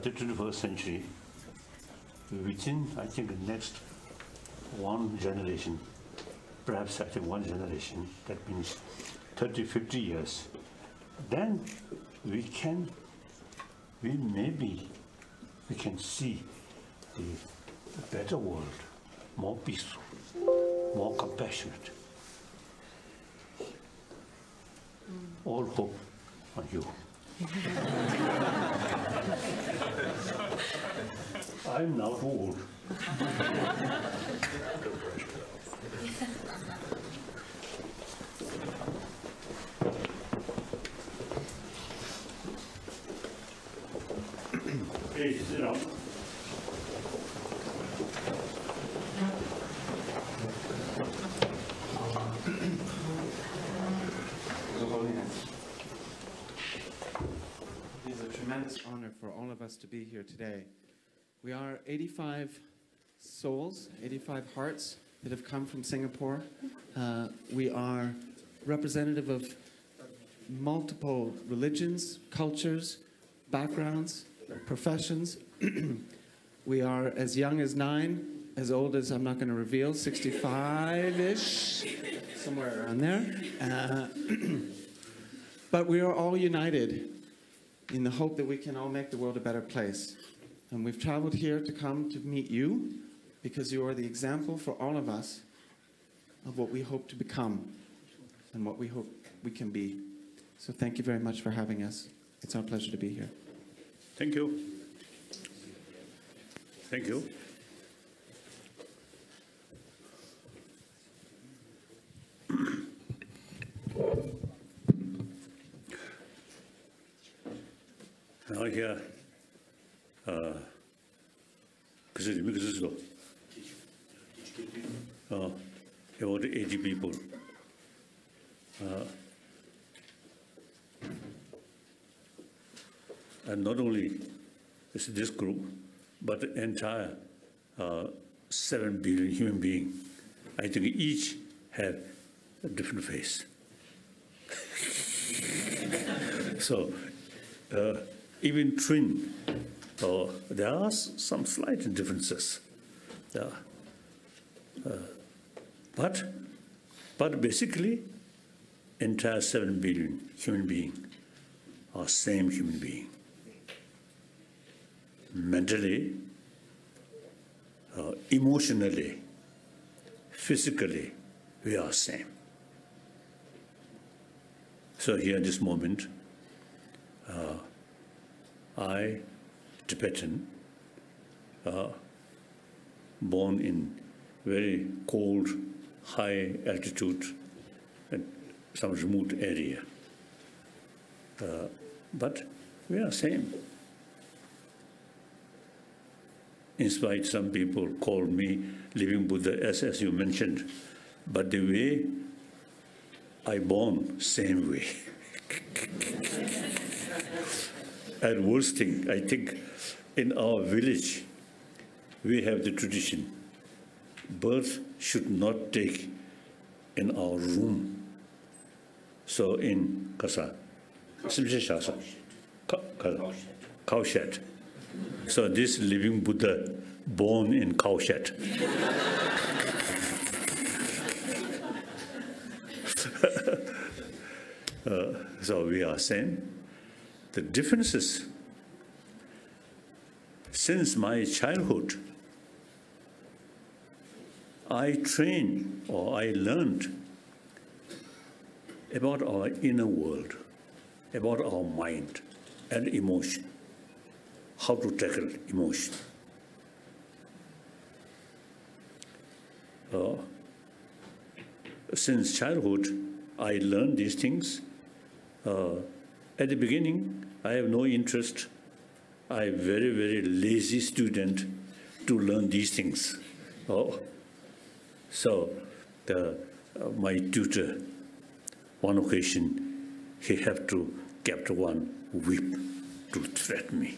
the 21st century, within, I think, the next one generation, perhaps I think one generation, that means 30, 50 years, then we can see a better world, more peaceful, more compassionate. All hope on you. I'm now too old. Please sit down. Your Holiness, it is a tremendous honor for all of us to be here today. We are 85 souls, 85 hearts that have come from Singapore. We are representative of multiple religions, cultures, backgrounds, professions. We are as young as 9, as old as, I'm not going to reveal, 65-ish, somewhere around there. But we are all united in the hope that we can all make the world a better place. And we've traveled here to come to meet you because you are the example for all of us of what we hope to become and what we hope we can be. So thank you very much for having us. It's our pleasure to be here. Thank you. Thank you. Now here, about 80 people. And not only is this group, but the entire 7 billion human beings. I think each have a different face. So even twin, there are some slight differences. But basically, entire 7 billion human beings are same human being. Mentally, emotionally, physically, we are same. So here at this moment, I, Tibetan, born in very cold, high altitude, and some remote area. But we are same. In spite, some people call me living Buddha, as you mentioned, but the way I born, same way. And worst thing, I think, in our village, we have the tradition, birth should not take in our room. So in Kasa, cowshed. So this living Buddha born in cowshed. So we are same. The differences, since my childhood, I trained or I learned about our inner world, about our mind and emotion, how to tackle emotion. Since childhood, I learned these things. At the beginning, I have no interest. I'm very, very lazy student to learn these things. So my tutor, one occasion, he had to kept one whip to threaten me.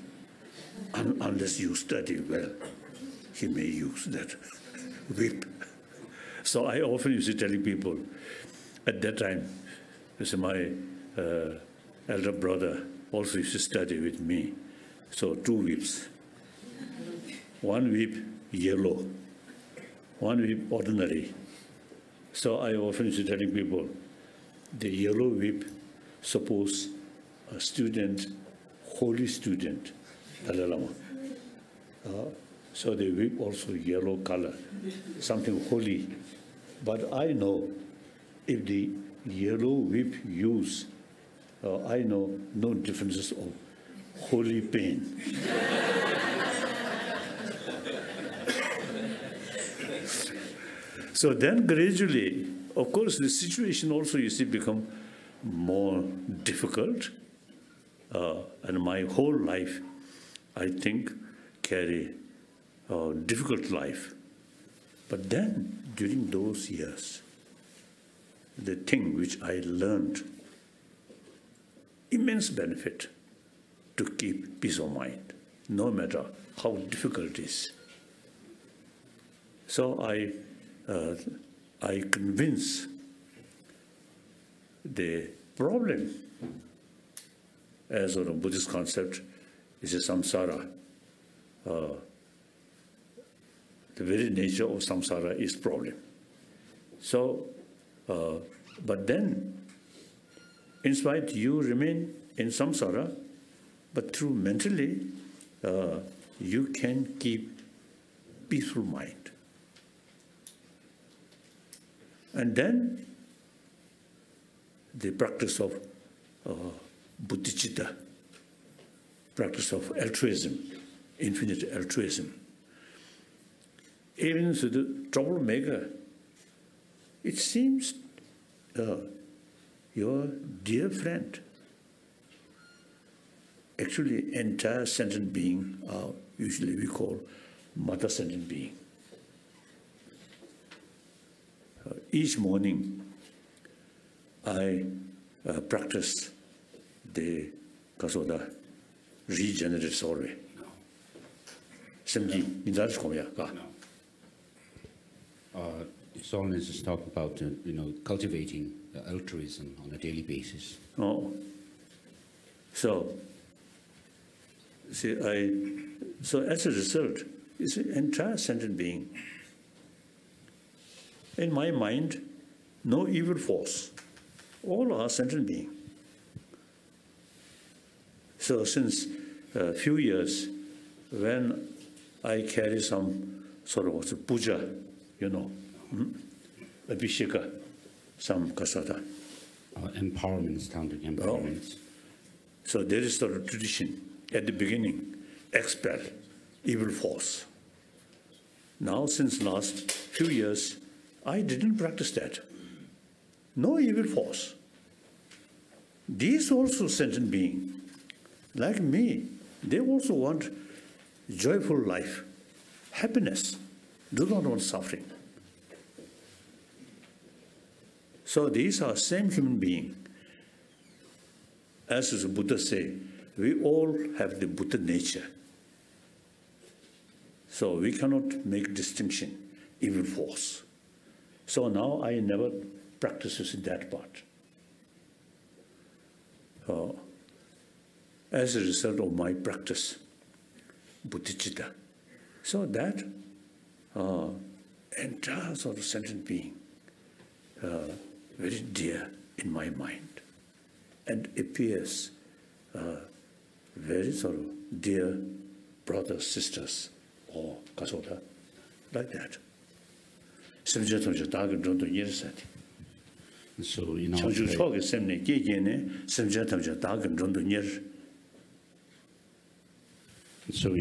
Unless you study well, he may use that whip. So I often used to tell people, at that time, my elder brother also used to study with me. So 2 whips. 1 whip yellow, 1 whip ordinary. So I often is telling people, the yellow whip, suppose a student, holy student, Dalai Lama. So they whip also yellow color, something holy. But I know if the yellow whip use, I know no differences of holy pain. So then gradually, of course, the situation also, you see, become more difficult. And my whole life, I think, carry a difficult life. But then, during those years, the thing which I learned, immense benefit to keep peace of mind, no matter how difficult it is. So I convince the problem as a Buddhist concept is a samsara. The very nature of samsara is problem. So, but then, in spite you remain in samsara, but through mentally, you can keep peaceful mind. And then, the practice of bodhicitta, practice of altruism, infinite altruism. Even to the troublemaker, it seems your dear friend, actually entire sentient being, usually we call mother sentient being. Each morning, I practice the kasoda regenerative survey. His Holiness is talking about cultivating altruism on a daily basis. Oh, so see, so as a result, it's an entire sentient being. In my mind, no evil force. All are sentient beings. So since a few years, when I carry some sort of puja, abhisheka, some kasata. Empowerment, standard empowerment. So there is sort of tradition. At the beginning, expel evil force. Now, since last few years, I didn't practice that. No evil force. These also sentient beings, like me, they also want joyful life, happiness, do not want suffering. So these are same human being. As the Buddha say, we all have the Buddha nature. So we cannot make distinction, evil force. So now I never practice that part. As a result of my practice, bodhicitta. So that entire sort of sentient being, very dear in my mind, and appears very sort of dear brothers, sisters, or kasoda, like that. So in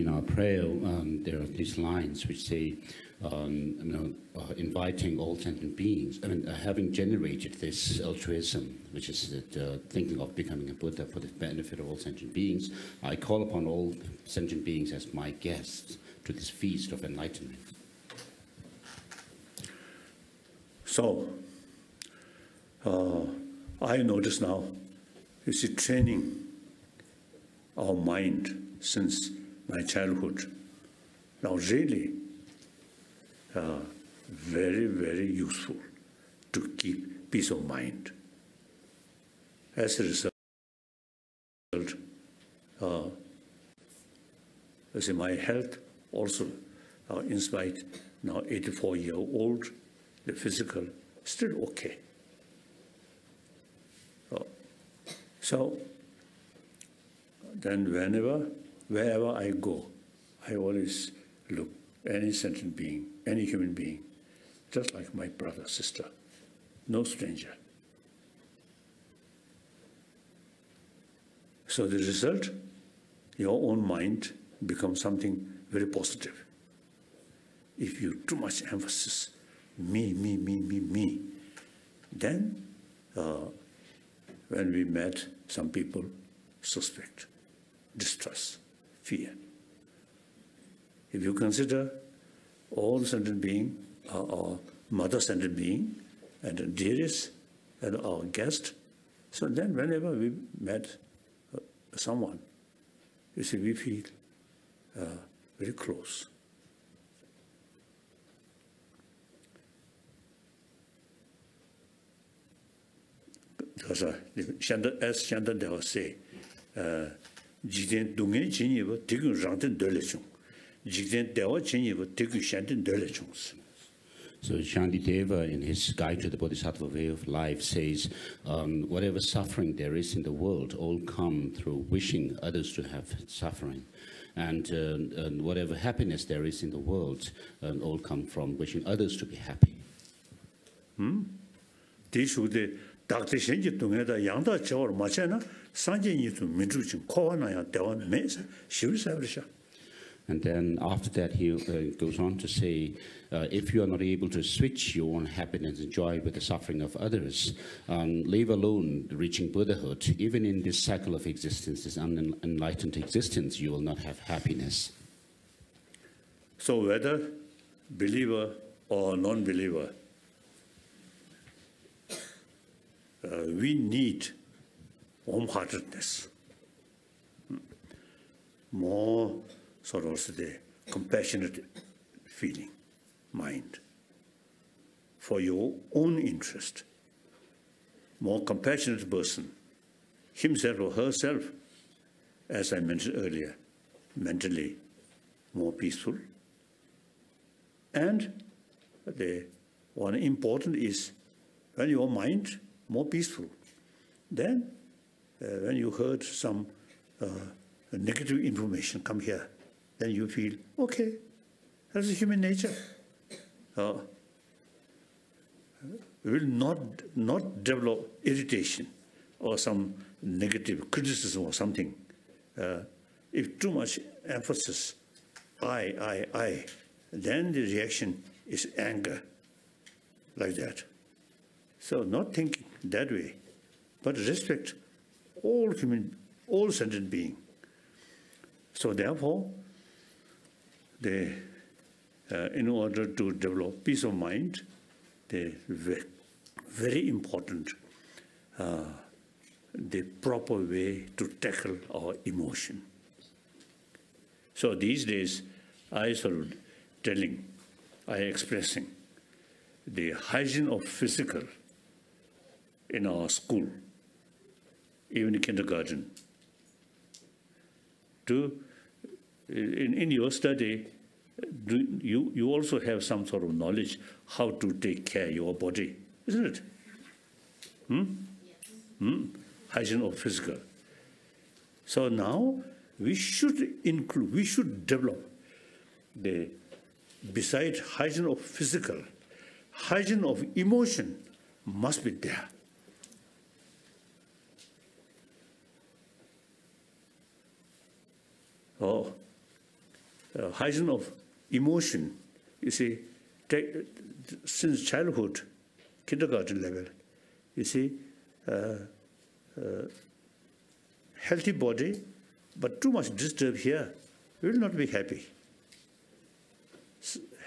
our prayer, there are these lines which say, inviting all sentient beings, having generated this altruism, which is thinking of becoming a Buddha for the benefit of all sentient beings, I call upon all sentient beings as my guests to this feast of enlightenment. So, I notice now, you see, training our mind since my childhood, now really very, very useful to keep peace of mind. As a result, See, my health also, in spite now 84-year-old, the physical still okay. So then wherever I go, I always look any sentient being, any human being, just like my brother, sister, no stranger. So the result, your own mind becomes something very positive. If you too much emphasis, me, then when we met, some people suspect, distrust, fear. If you consider all sentient beings, our mother sentient being, and the dearest, and our guest, so then whenever we met someone, you see, we feel very close. Because as Shantan Deva say, Jigden Dungen Chinyiva Tigun Rantan Dolechung. Jigden Deva Chinyiva Tigun Shantan Dolechungs. So Shantideva, in his Guide to the Bodhisattva Way of Life, says, whatever suffering there is in the world all come through wishing others to have suffering. And whatever happiness there is in the world all come from wishing others to be happy. Dr. Shenji Tungeda Yangda Chawar Machana, Sanjay Yitu Minjuchin, Kowana, Dewan Mesa, she will establish. And then after that, he goes on to say, if you are not able to switch your own happiness and joy with the suffering of others, leave alone reaching Buddhahood, even in this cycle of existence, this unenlightened existence, you will not have happiness. So whether believer or non-believer, we need warm-heartedness, more sort of the compassionate feeling, mind, for your own interest. More compassionate person, himself or herself, as I mentioned earlier, mentally more peaceful. And the one important is when your mind more peaceful, then when you heard some negative information come here, then you feel, okay, that's human nature. We will not develop irritation or some negative criticism or something. If too much emphasis, I, then the reaction is anger, like that. So not thinking that way, but respect all sentient beings. So therefore, in order to develop peace of mind, the very important, the proper way to tackle our emotion. So these days, I started expressing the hygiene of physical in our school, even in kindergarten. In your study, you also have some sort of knowledge how to take care of your body, isn't it? Yes. Hygiene of physical. So now we should develop beside hygiene of physical, hygiene of emotion must be there. Hygiene of emotion, you see, since childhood, kindergarten level, you see, healthy body, but too much disturb here, we will not be happy.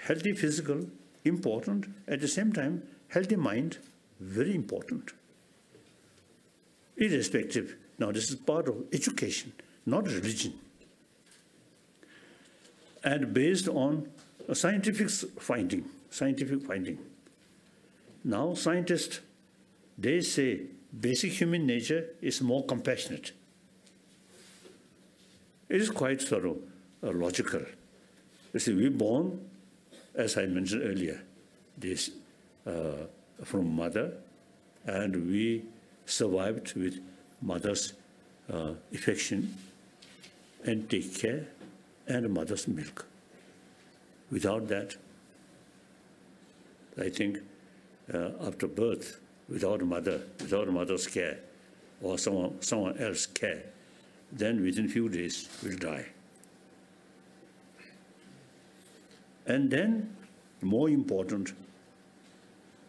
Healthy physical, important. At the same time, healthy mind, very important. Irrespective. Now, this is part of education, not religion. And based on a scientific finding. Now, scientists, they say basic human nature is more compassionate. It is quite sort of logical. You see, we born, as I mentioned earlier, this from mother, and we survived with mother's affection and take care and mother's milk. Without that, I think after birth, without mother's care or someone else's care, then within few days we'll die. And then, more important,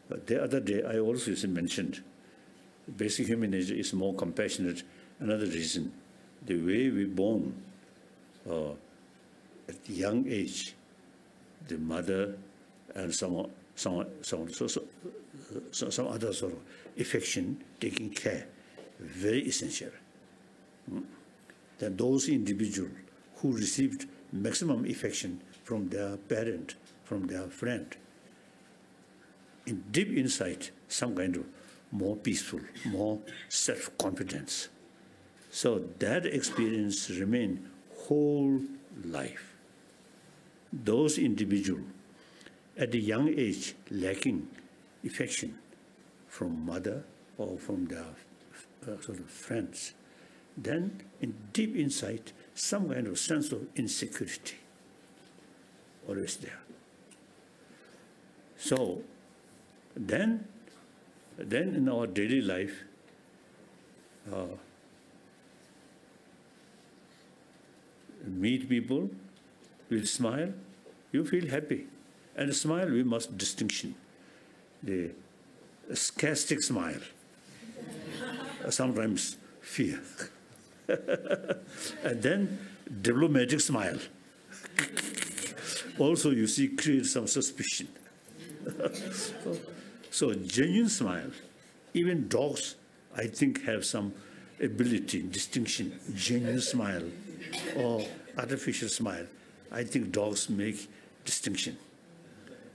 the other day I also mentioned, basic human nature is more compassionate. Another reason, the way we born at the young age, the mother and some other sort of affection, taking care, very essential. That those individuals who received maximum affection from their parent, from their friend, in deep inside, some kind of more peaceful, more self-confidence. So that experience remains whole life. Those individuals at a young age lacking affection from mother or from their sort of friends, then in deep inside, some kind of sense of insecurity always there. So then in our daily life, meet people, we'll smile, you feel happy. And a smile, we must distinction. The sarcastic smile, sometimes fear. And then diplomatic smile. Also, you see, create some suspicion. So genuine smile, even dogs, I think, have some ability, distinction, genuine smile or artificial smile. I think dogs make distinction.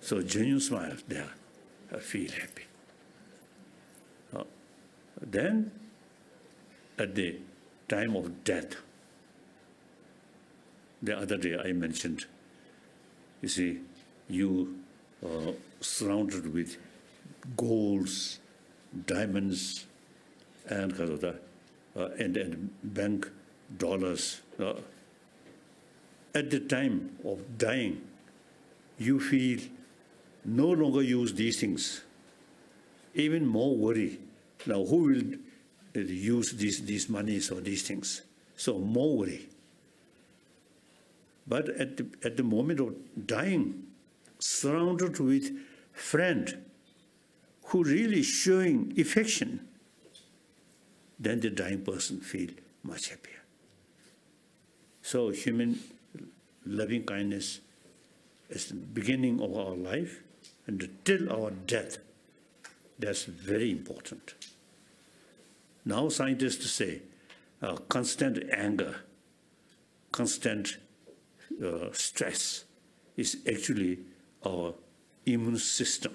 So genuine smile there, I feel happy. Then, at the time of death, the other day I mentioned, you see, you surrounded with golds, diamonds, and bank dollars. At the time of dying, you feel no longer use these things. Even more worry. Now, who will use these monies or these things? So more worry. But at the moment of dying, surrounded with friend who really showing affection, then the dying person feel much happier. So human loving kindness is the beginning of our life, and till our death, that's very important. Now scientists say constant anger, constant stress is actually our immune system.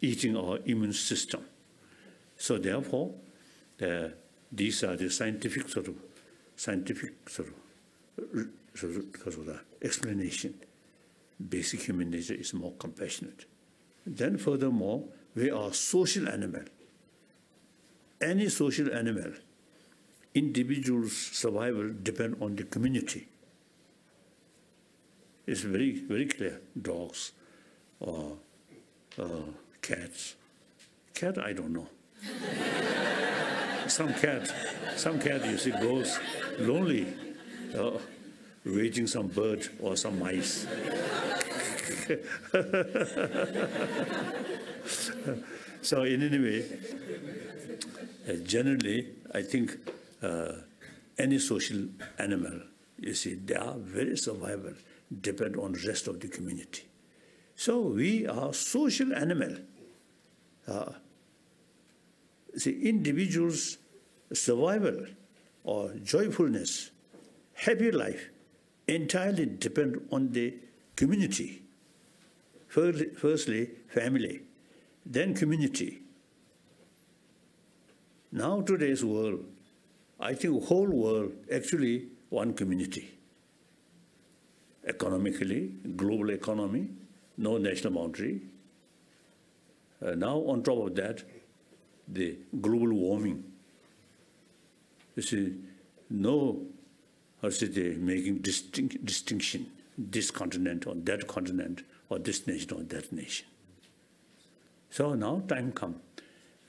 Eating our immune system. So therefore, these are the scientific explanation. Basic human nature is more compassionate. Then furthermore, we are social animal. Any social animal, individual's survival depend on the community. It's very, very clear. Dogs or cats. Cat, I don't know. Some cat you see goes lonely, waiting some bird or some mice. So in any way, generally, I think any social animal, you see, they are very survival, depend on the rest of the community. So we are social animal. See, individuals' survival or joyfulness, happy life, entirely depend on the community. Firstly, family, then community. Now today's world, I think whole world actually one community. Economically, global economy, no national boundary. Now on top of that, the global warming. You see, no, how should they making distinction, this continent or that continent, or this nation or that nation. So now time comes,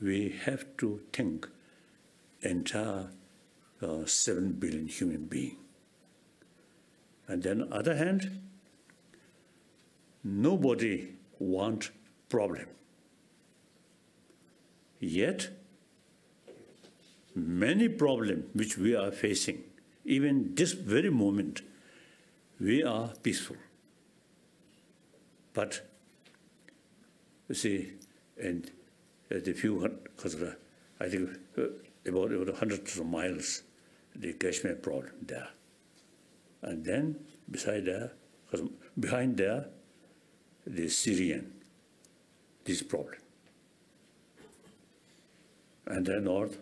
we have to think entire 7 billion human beings. And then on the other hand, nobody wants problem. Yet, many problems which we are facing, even this very moment, we are peaceful. But, you see, and the few, I think about hundreds of miles, the Kashmir problem there. And then behind there, the Syrian, this problem. And then north,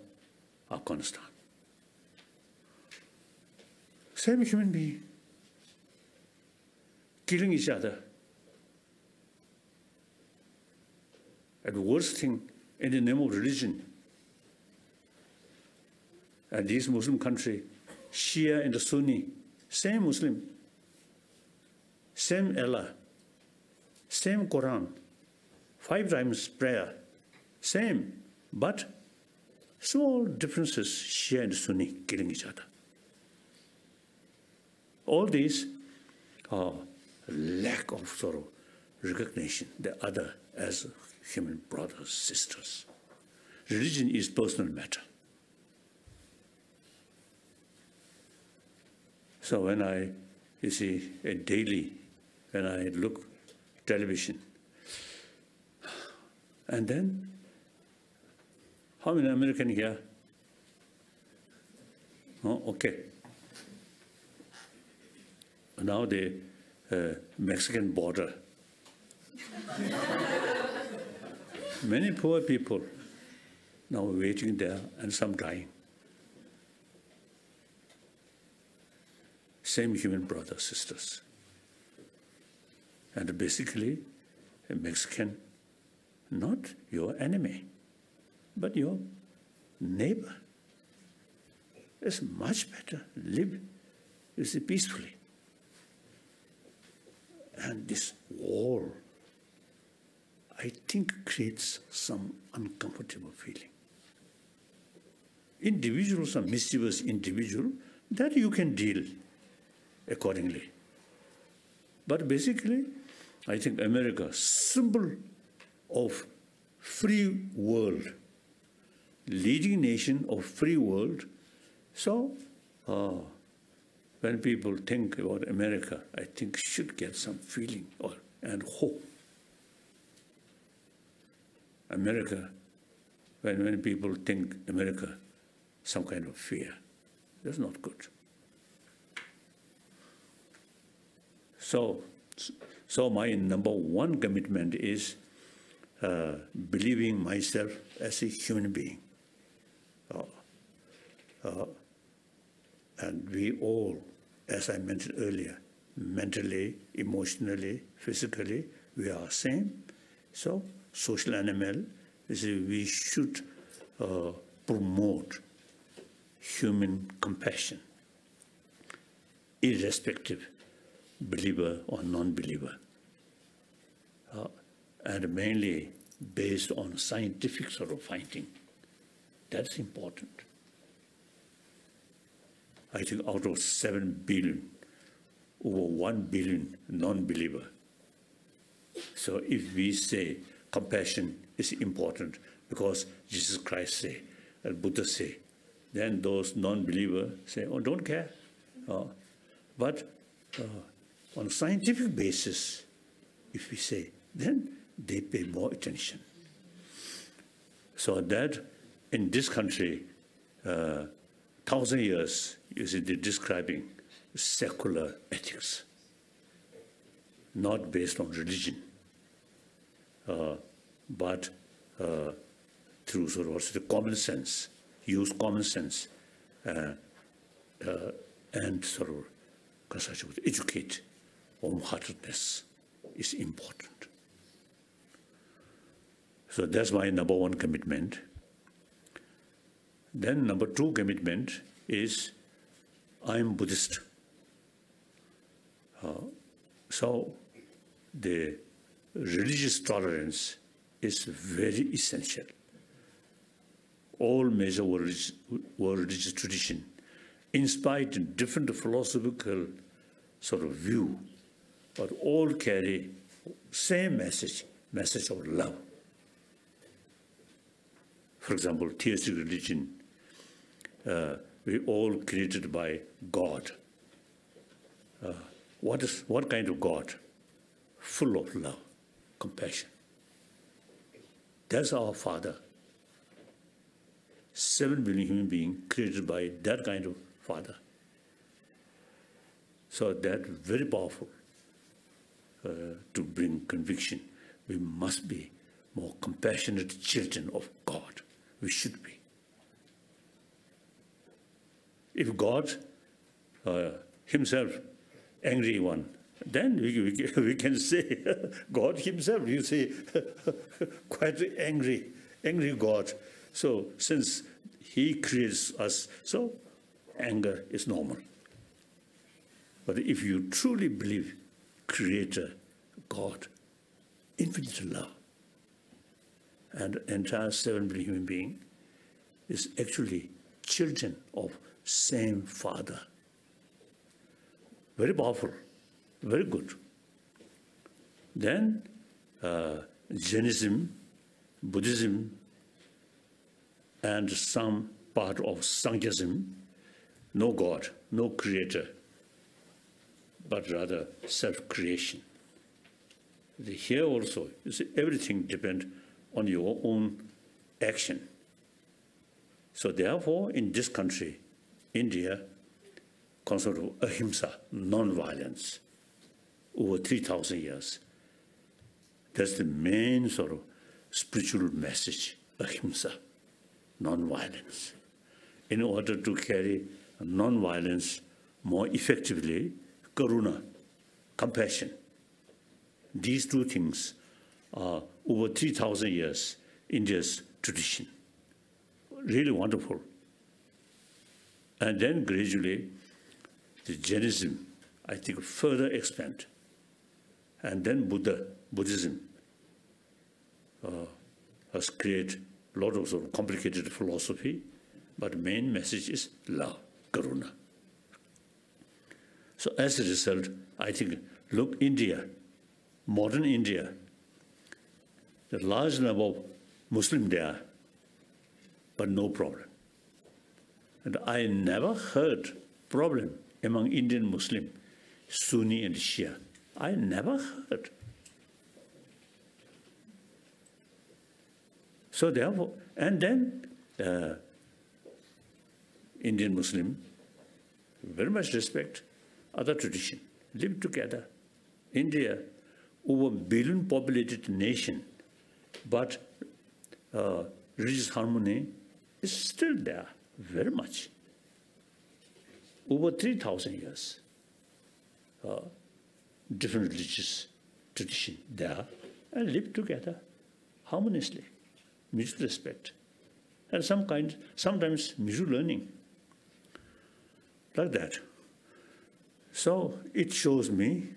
Afghanistan. Same human being, killing each other. And the worst thing, in the name of religion. And this Muslim country, Shia and the Sunni, same Muslim, same Allah, same Quran, 5 times prayer, same, but small differences, Shia and Sunni killing each other. All these are lack of sort of recognition, the other as human brothers, sisters. Religion is personal matter. So when you see, daily, when I look television, and then, how many Americans here? Oh, okay. Now the Mexican border. Many poor people now waiting there and some dying. Same human brothers, sisters. And basically, a Mexican, not your enemy, but your neighbor. It's much better. Live peacefully. And this war, I think, creates some uncomfortable feeling. Individuals are mischievous individual, that you can deal accordingly. But basically, I think America, symbol of free world, leading nation of free world. So when people think about America, I think should get some feeling and hope. America, when people think America, some kind of fear, that's not good. So my number one commitment is believing myself as a human being. And we all, as I mentioned earlier, mentally, emotionally, physically, we are same. So social animal, we should promote human compassion, irrespective believer or non-believer, and mainly based on scientific sort of finding. That's important. I think out of 7 billion, over 1 billion non-believer. So if we say compassion is important because Jesus Christ say, and Buddha say, then those non-believers say, oh, don't care. But on a scientific basis, if we say, then they pay more attention. So that in this country, 1,000 years, you see, they're describing secular ethics, not based on religion, but through sort of also the common sense, use common sense, and sort of educate warm-heartedness is important. So that's my number one commitment. Then number two commitment is I'm Buddhist. So the religious tolerance is very essential. All major world religious tradition, in spite of different philosophical sort of view, but all carry same message of love. For example, theistic religion, we all created by God. What kind of God? Full of love, compassion. That's our Father. 7 billion human beings created by that kind of Father. So that's very powerful to bring conviction. We must be more compassionate children of God. We should be. If God himself, angry one, then we can say God himself, you say, quite angry God. So since he creates us, so anger is normal. But if you truly believe Creator, God, infinite love, and the entire 7 billion human being is actually children of same Father. Very powerful, very good. Then Jainism, Buddhism, and some part of Sankhyaism, no God, no creator, but rather self-creation. Here also, you see, everything depends on your own action. So therefore, in this country, India, concept of ahimsa, non-violence, over 3,000 years. That's the main sort of spiritual message, ahimsa, non-violence. In order to carry non-violence more effectively, karuna, compassion. These two things are over 3,000 years India's tradition. Really wonderful. And then gradually, the Jainism, I think, further expand. And then Buddhism has created a lot of, sort of complicated philosophy, but the main message is love, karuna. So as a result, I think, look, India, modern India, the large number of Muslims there, but no problem. And I never heard problem among Indian Muslim, Sunni and Shia. I never heard. So therefore, and then Indian Muslim, very much respect other tradition, live together. India, over 1 billion populated nation, but religious harmony is still there, very much. Over 3,000 years, different religious tradition there, and live together harmoniously, mutual respect, and sometimes mutual learning, like that. So it shows me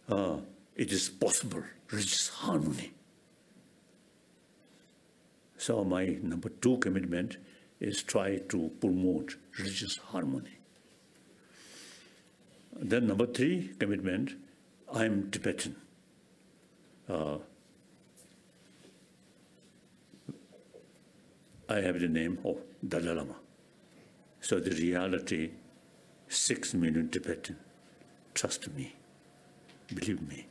it is possible, religious harmony. So my number 2 commitment is try to promote religious harmony. Then number 3 commitment, I'm Tibetan. I have the name of Dalai Lama. So the reality, 6 million Tibetan, trust me, believe me.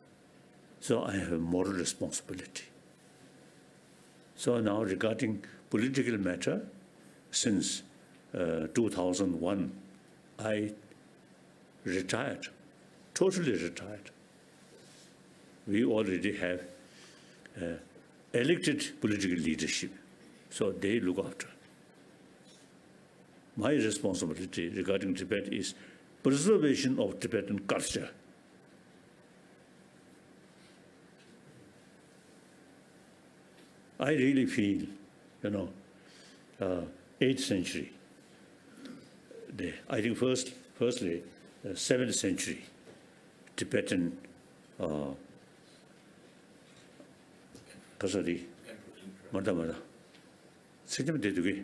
So I have a moral responsibility. So now regarding political matter, since 2001, I retired, totally retired. We already have elected political leadership, so they look after. my responsibility regarding Tibet is preservation of Tibetan culture. I really feel, 8th century. I think firstly, 7th century Tibetan Kasari, Mada. Sejam dedugi.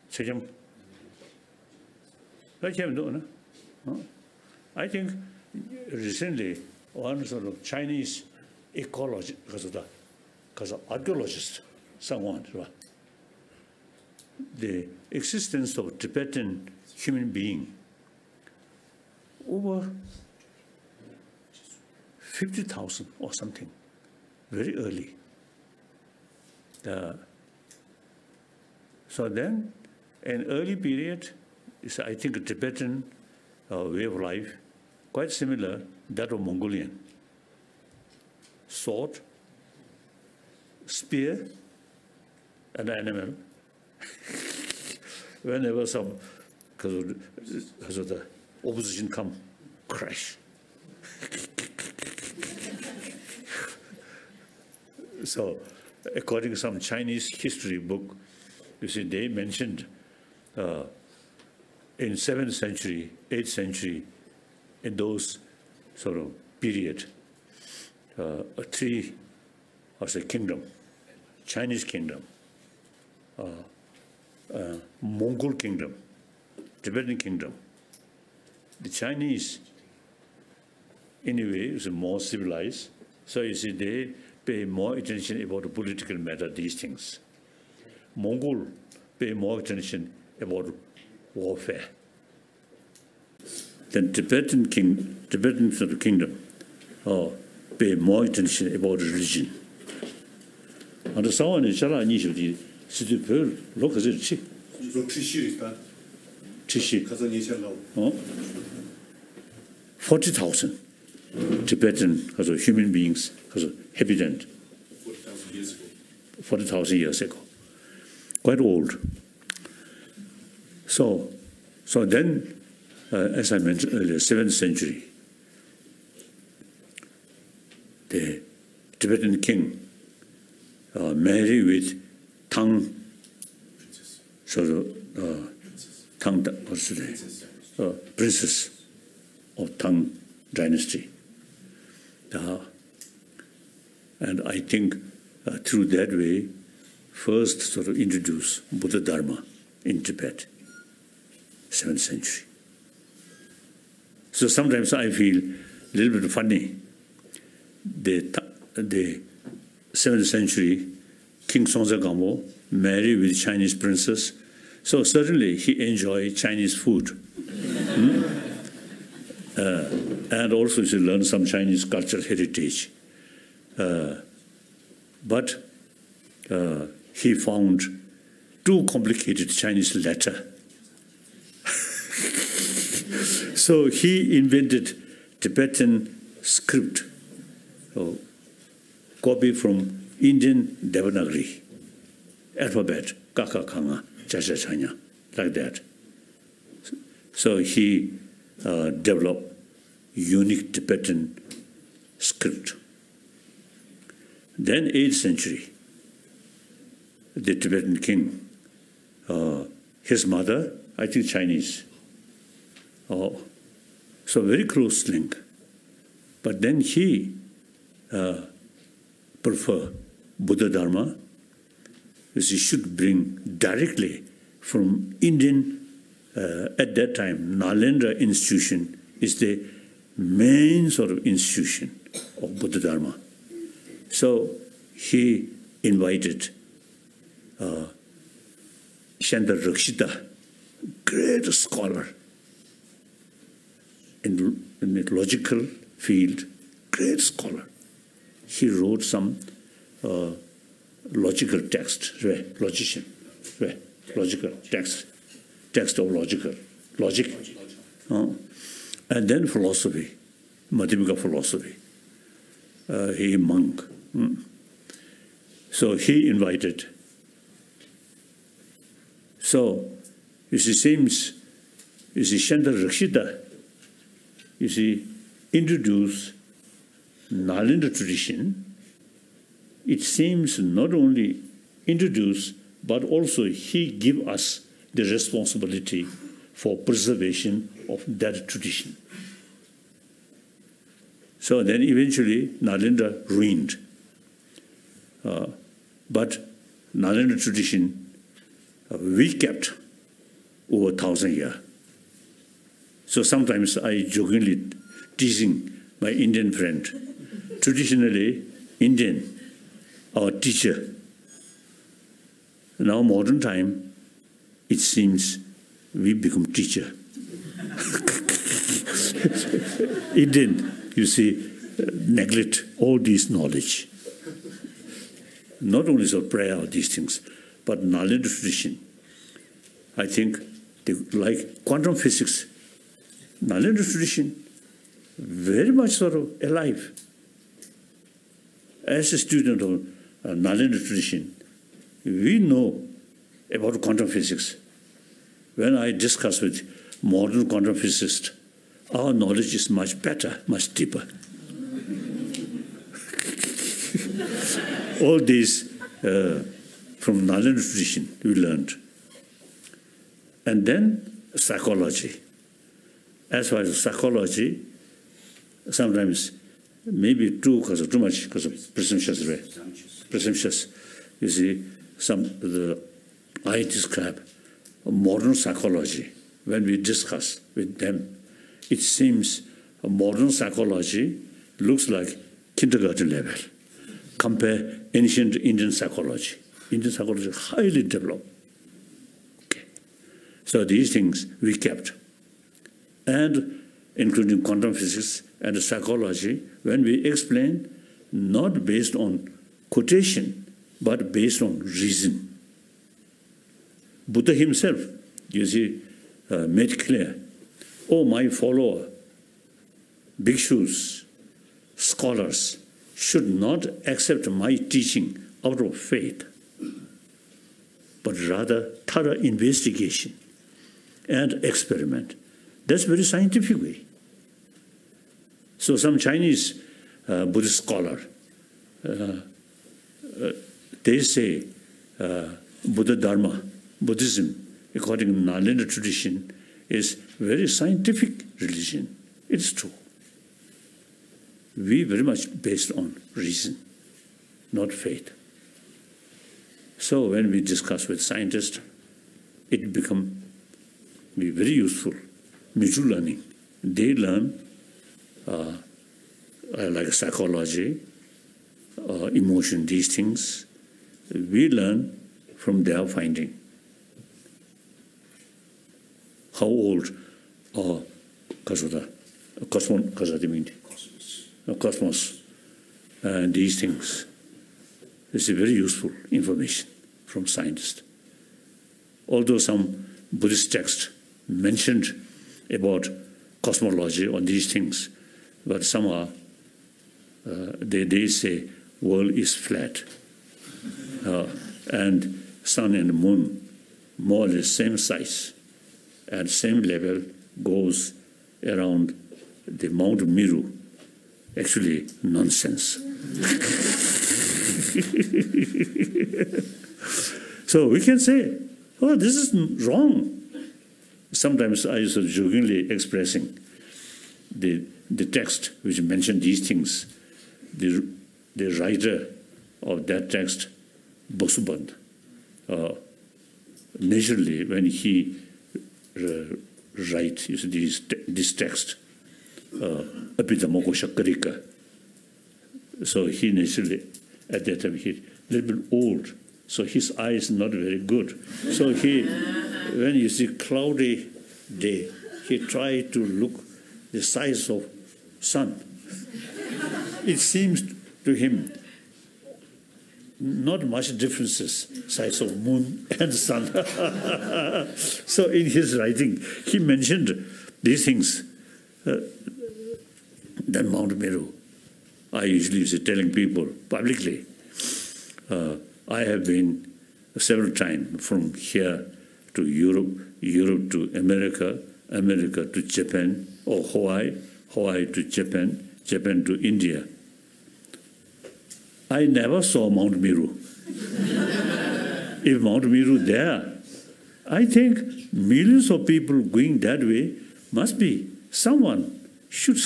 Sejam. I think recently one sort of Chinese ecologist, because of archaeologist, someone, the existence of Tibetan human being over 50,000 or something, very early. So then, an early period is, I think, a Tibetan way of life, quite similar that of Mongolian. Sword, spear, and animal. Whenever some, because of the opposition come, crash. So, according to some Chinese history book, you see, they mentioned in 7th century, 8th century, in those sort of period, three, kingdom, Chinese kingdom, Mongol kingdom, Tibetan kingdom. The Chinese, anyway, is more civilized. So you see, they pay more attention about the political matter, these things. Mongol pay more attention about warfare. Then Tibetan sort of kingdom pay more attention about religion. And the someone in Chala Nishudi, Siddipur, look at it. 40,000 Tibetan human beings habitant 40,000 years ago. Quite old. So then, as I mentioned earlier, 7th century, the Tibetan king married with Tang, princess of Tang dynasty. And I think through that way, first sort of introduce Buddha Dharma in Tibet, 7th century. So sometimes I feel a little bit funny. The 7th century King Songtse Gampo married with Chinese princess, so certainly he enjoyed Chinese food. And also he learned some Chinese cultural heritage. But he found too complicated Chinese letter. So he invented Tibetan script, copy from Indian Devanagari alphabet, Kaka Kanga, Chacha Chanya, like that. So he developed unique Tibetan script. Then 8th century, the Tibetan king, his mother, I think Chinese. So very close link. But then he prefer Buddha Dharma, which he should bring directly from Indian, at that time, Nalanda institution is the main sort of institution of Buddha Dharma. So he invited Shanta Rakshita, great scholar in the logical field, great scholar. He wrote some logical text, logician, logical text of logic. And then philosophy, Madhyamika philosophy. He monk. So he invited So, you see, seems, you see, Shanta Rakshita, you see, introduced Nalanda tradition. It seems not only introduced, but also he give us the responsibility for preservation of that tradition. So then eventually Nalanda ruined. But Nalanda tradition we kept over 1,000 years. So sometimes I jokingly teasing my Indian friend, traditionally Indian, our teacher. Now modern time, it seems we become teacher. Indian, you see, neglect all this knowledge. Not only so prayer or these things, but Nalanda tradition. I think they, like quantum physics, Nalanda tradition, very much sort of alive. As a student of Nalanda tradition, we know about quantum physics. When I discuss with modern quantum physicists, our knowledge is much better, much deeper. All these from Nalanda tradition we learned. And then psychology. As far as psychology, sometimes maybe too much because of presumptuous, right? Presumptuous. You see, I describe modern psychology. When we discuss with them, it seems modern psychology looks like kindergarten level. Compare ancient Indian psychology. Indian psychology is highly developed. Okay. So these things we kept. And including quantum physics and psychology, when we explain, not based on quotation, but based on reason. Buddha himself, you see, made clear, oh, my follower, bhikshus, scholars, should not accept my teaching out of faith, but rather thorough investigation and experiment. That's very scientific way. So some Chinese Buddhist scholar, they say Buddha Dharma, Buddhism, according to Nalanda tradition, is very scientific religion. It's true. We very much based on reason, not faith. So when we discuss with scientists, it become very useful. Mutual learning. They learn like psychology, emotion, these things. We learn from their finding. How old cosmos and these things. This is very useful information from scientists. Although some Buddhist texts mentioned about cosmology or these things, but some are, they say world is flat, and sun and moon more or less same size and same level goes around the Mount Meru. Actually, nonsense. So we can say, oh, this is wrong. Sometimes I was jokingly expressing the text which mentioned these things. The writer of that text, Bosuband, naturally when he writes this text, Apitamoko Shakarika, so he naturally, at that time, he a little bit old, so his eye is not very good. So he, when you see cloudy day, he tried to look the size of sun. It seems to him not much differences, size of moon and sun. So in his writing, he mentioned these things. Then Mount Meru, I usually say telling people publicly, I have been several times from here to Europe, Europe to America, America to Japan, or Hawaii, Hawaii to Japan, Japan to India. I never saw Mount Meru. If Mount Meru there, I think millions of people going that way must be someone should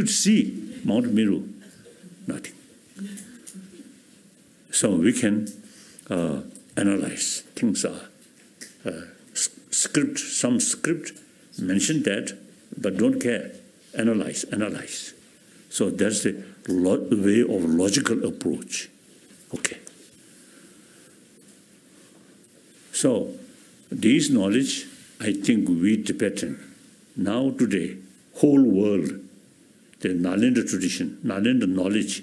see Mount Meru. Nothing. So we can analyze. Things are script. Some script mention that, but don't care. Analyze, analyze. So that's the way of logical approach. Okay. So this knowledge, I think we Tibetan, now today, whole world, the Nalanda tradition, Nalanda knowledge,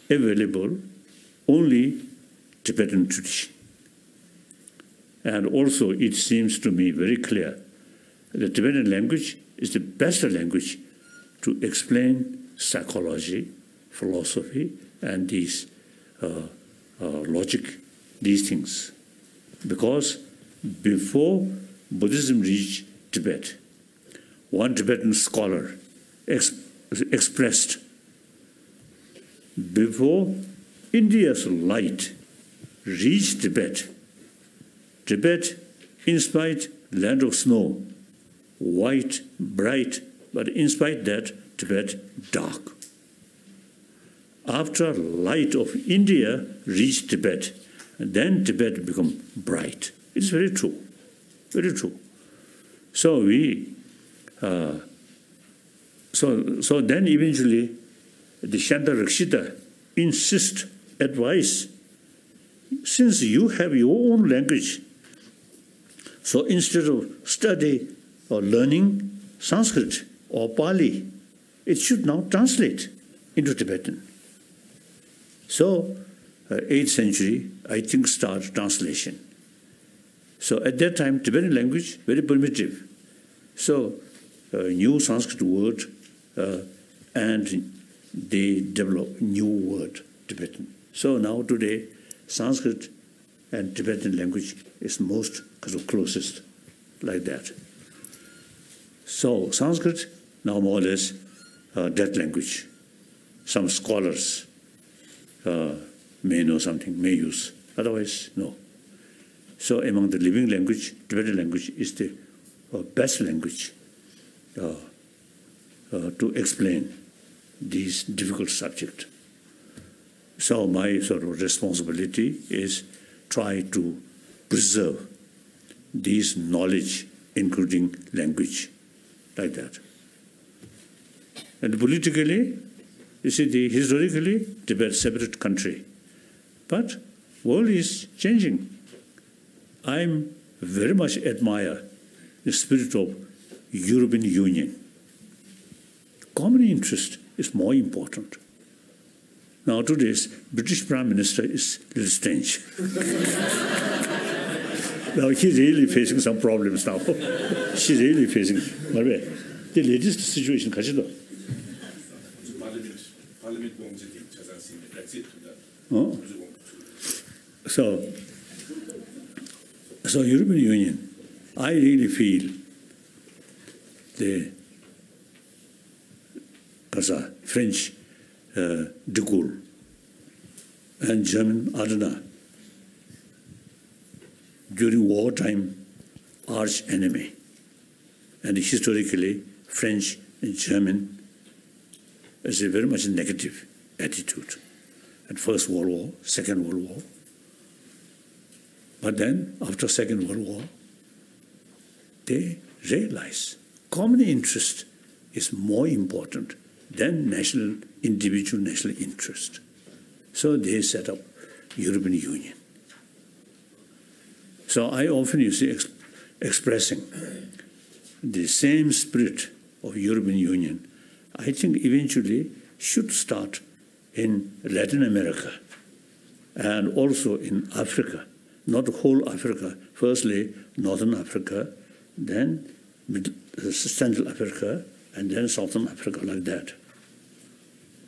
available only Tibetan tradition. And also it seems to me very clear the Tibetan language is the best language to explain psychology, philosophy, and these logic, these things. Because before Buddhism reached Tibet, one Tibetan scholar expressed, before India's light reached Tibet, Tibet, in spite land of snow, white, bright, but in spite that, Tibet dark. After light of India reached Tibet, then Tibet become bright. It's very true, very true. So we, so then eventually, the Shanta Rakshita insist, advise, since you have your own language, so instead of study or learning Sanskrit or Pali, it should now translate into Tibetan. So, 8th century, I think, start translation. So at that time, Tibetan language, very primitive. So, new Sanskrit word, and they develop new word, Tibetan. So now today, Sanskrit and Tibetan language is most closest, like that. So Sanskrit, now more or less, that language. Some scholars may know something, may use, otherwise, no. So among the living language, Tibetan language is the best language to explain these difficult subjects. So my sort of responsibility is try to preserve this knowledge, including language, like that. And politically, you see, historically, Tibet is a separate country. But world is changing. I very much admire the spirit of European Union. Common interest is more important. Now today's British Prime Minister is a little strange. Now he's really facing some problems now. She's really facing the latest situation. Oh. So European Union, I really feel the French de Gaulle and German Adenauer, during wartime, arch enemy. And historically, French and German is a very much negative attitude. At First World War, Second World War. But then, after Second World War, they realize common interest is more important than individual national interest. So they set up European Union. So I often, you see, expressing the same spirit of European Union, I think eventually should start in Latin America and also in Africa, not whole Africa. Firstly, Northern Africa, then Central Africa, and then Southern Africa, like that.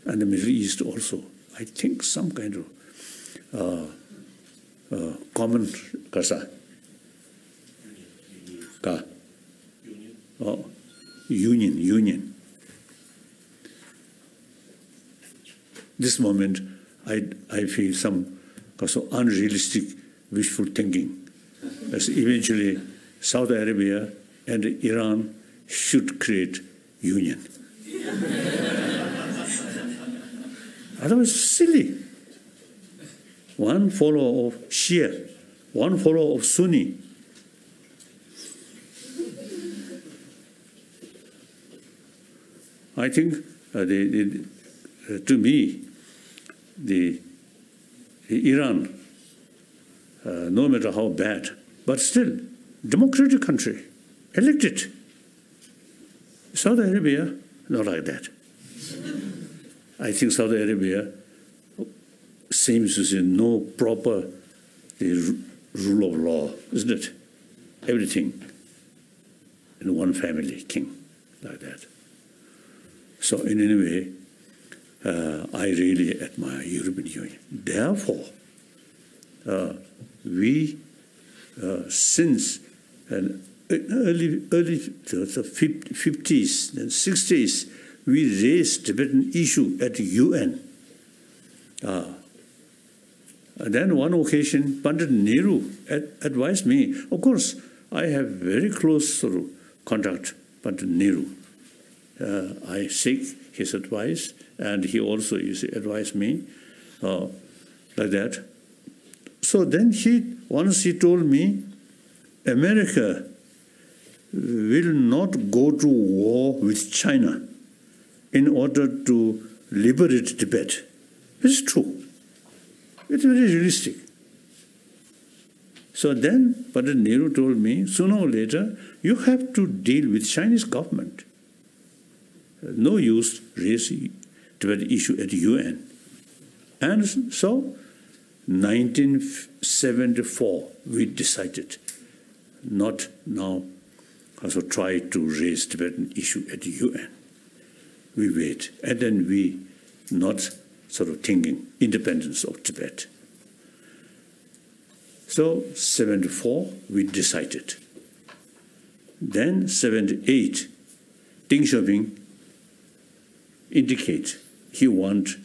And the Middle East also. I think some kind of common kasa. Ka. Oh, union. This moment, I feel some unrealistic, wishful thinking. As eventually, Saudi Arabia and Iran should create union. Otherwise, silly. One follower of Shia, one follower of Sunni. I think, to me, the Iran, no matter how bad, but still, democratic country, elected. Saudi Arabia, not like that. I think Saudi Arabia seems to say no proper rule of law, isn't it? Everything in one family, king, like that. So in any way, I really admire European Union. Therefore, we, since early the 50s and 60s, we raised Tibetan issue at the UN. And then one occasion, Pandit Nehru advised me. Of course, I have very close sort of contact with Pandit Nehru. I seek his advice, and he also advised me like that. So then once he told me, America will not go to war with China in order to liberate Tibet. It's true. It's very realistic. So then Pandit Nehru told me, sooner or later, you have to deal with Chinese government. No use raising Tibet issue at the UN. And so, 1974, we decided not now also try to raise Tibetan issue at the UN. We wait, and then we not sort of thinking independence of Tibet. So, 74, we decided. Then, 78, Deng Xiaoping indicate he want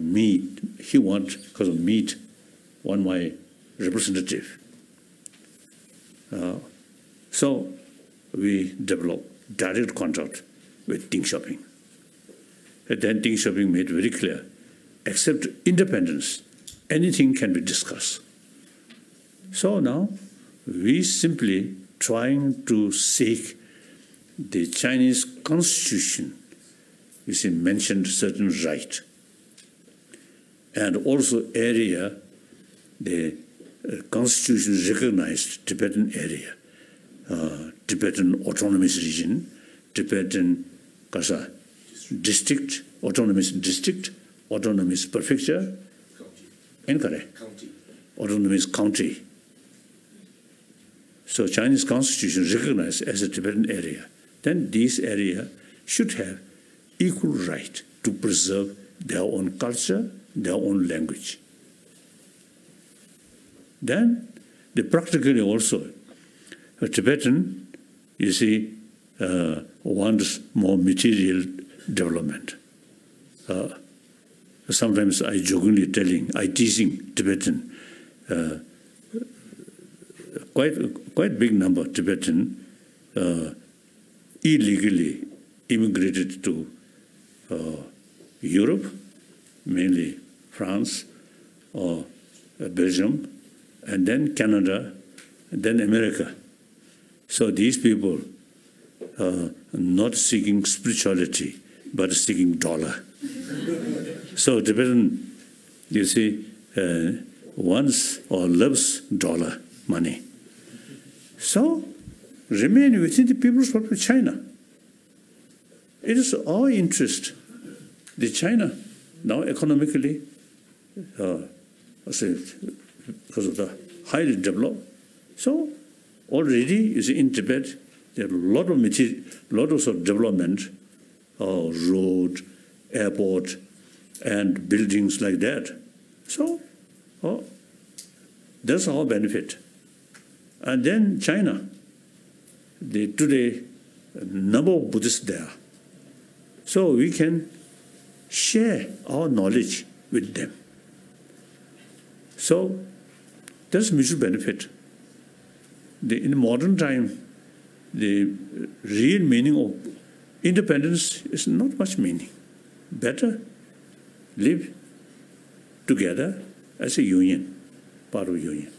meet one my representative. So we developed direct contact with Deng Xiaoping. And then Deng Xiaoping made very clear, except independence, anything can be discussed. So now we simply trying to seek the Chinese constitution, mentioned certain right, and also area, the constitution recognized Tibetan area, Tibetan autonomous region, Tibetan district, autonomous prefecture, and autonomous county. So Chinese constitution recognized as a Tibetan area. Then this area should have equal right to preserve their own culture, their own language. Then, practically also, a Tibetan, wants more material development. Sometimes I jokingly teasing Tibetan, quite big number of Tibetan illegally immigrated to Europe, mainly France or Belgium, and then Canada, and then America. So these people are not seeking spirituality, but seeking dollar. So Tibetan, wants or loves dollar, money. So remain within the People's Republic of China. It is our interest. The China now economically, because of the highly developed. So already, in Tibet, there are a lot of development, road, airport, and buildings like that. So That's our benefit. And then China, today, number of Buddhists there. So we can share our knowledge with them. So there's mutual benefit. In modern time, the real meaning of independence is not much meaning. Better live together as a union, part of a union.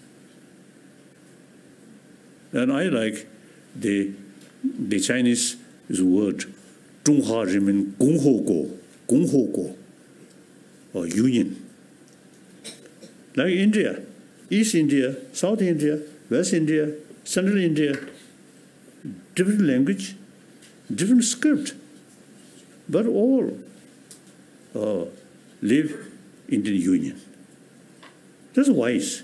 And I like the Chinese word, 中华人民共和国, or union. Like India, East India, South India, West India, Central India, different language, different script, but all live in the union. That's wise.